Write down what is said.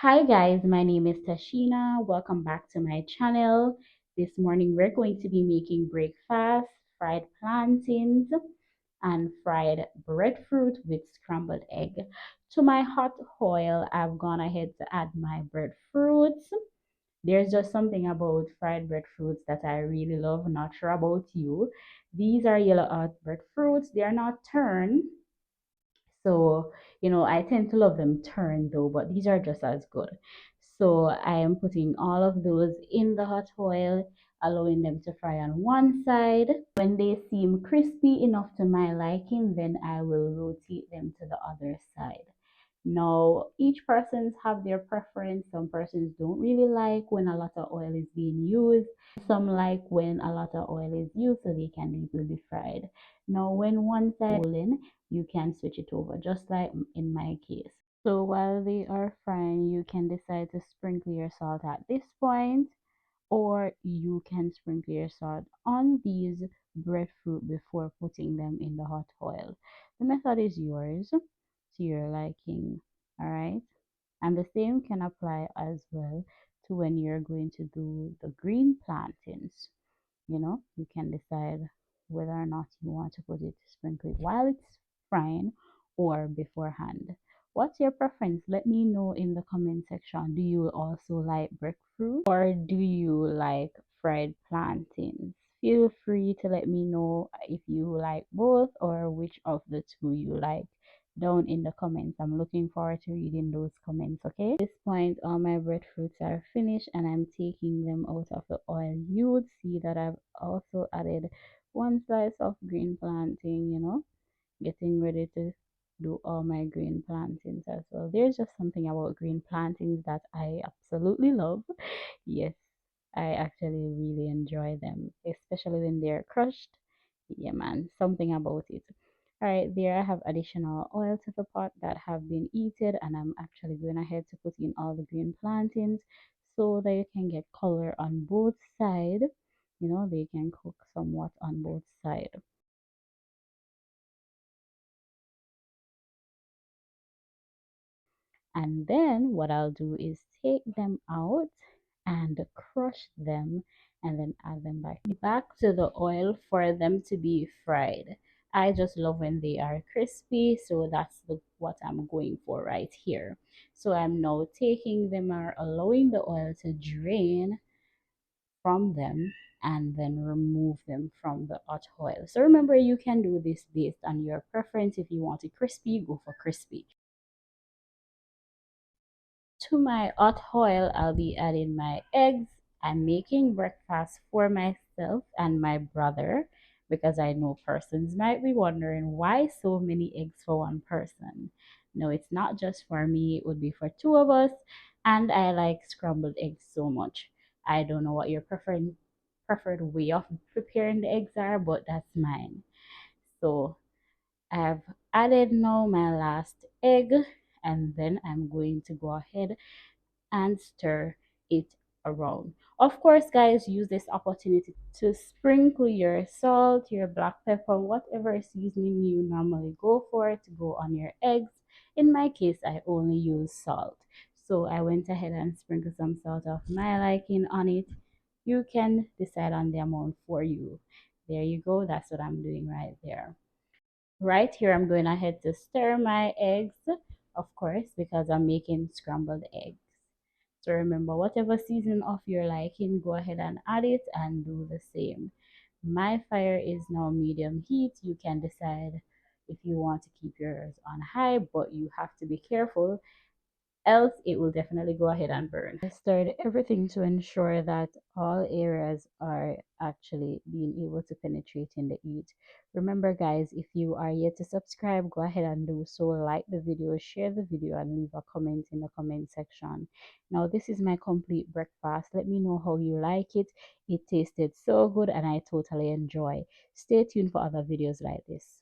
Hi guys, my name is Tasheena. Welcome back to my channel. This morning we're going to be making breakfast, fried plantains and fried breadfruit with scrambled egg. To my hot oil, I've gone ahead to add my breadfruits. There's just something about fried breadfruits that I really love. Not sure about you. These are yellow out breadfruits. They are not turned, so, I tend to love them turned though, but these are just as good. So I am putting all of those in the hot oil, allowing them to fry on one side. When they seem crispy enough to my liking, then I will rotate them to the other side. Now, each person's have their preference. Some persons don't really like when a lot of oil is being used. Some like when a lot of oil is used so they can easily be fried. Now, when one side is golden, you can switch it over, just like in my case. So while they are frying, you can decide to sprinkle your salt at this point, or you can sprinkle your salt on these breadfruit before putting them in the hot oil. The method is yours to your liking, all right? And the same can apply as well to when you're going to do the green plantains. You can decide whether or not you want to put it, sprinkle it while it's frying or beforehand. What's your preference? Let me know in the comment section. Do you also like breadfruit or do you like fried plantains? Feel free to let me know if you like both or which of the two you like down in the comments. I'm looking forward to reading those comments, okay? At this point, all my breadfruits are finished and I'm taking them out of the oil. You would see that I've also added one slice of green plantain, getting ready to do all my green plantains as well. There's just something about green plantains that I absolutely love. Yes, I actually really enjoy them, especially when they're crushed. Yeah, man, something about it. All right, there I have additional oil to the pot that have been heated, and I'm actually going ahead to put in all the green plantains so that you can get color on both sides. They can cook somewhat on both sides. And then what I'll do is take them out and crush them and then add them back to the oil for them to be fried. I just love when they are crispy, so that's what I'm going for right here. So I'm now taking them or allowing the oil to drain from them and then remove them from the hot oil. So remember, you can do this based on your preference. If you want it crispy, go for crispy. To my hot oil, I'll be adding my eggs. I'm making breakfast for myself and my brother because I know persons might be wondering why so many eggs for one person. No, it's not just for me, it would be for two of us. And I like scrambled eggs so much. I don't know what your preferred way of preparing the eggs are, but that's mine. So I've added now my last egg, and then I'm going to go ahead and stir it around. Of course, guys, use this opportunity to sprinkle your salt, your black pepper, whatever seasoning you normally go for to go on your eggs. In my case, I only use salt. So I went ahead and sprinkled some salt of my liking on it. You can decide on the amount for you. There you go. That's what I'm doing right there. Right here, I'm going ahead to stir my eggs, of course, because I'm making scrambled eggs. So remember, whatever season of your liking, go ahead and add it and do the same. My fire is now medium heat. You can decide if you want to keep yours on high, but you have to be careful, else it will definitely go ahead and burn. I stirred everything to ensure that all areas are actually being able to penetrate in the heat. Remember guys, if you are yet to subscribe, go ahead and do so. Like the video, share the video, and leave a comment in the comment section. Now this is my complete breakfast. Let me know how you like it. It tasted so good and I totally enjoy. Stay tuned for other videos like this.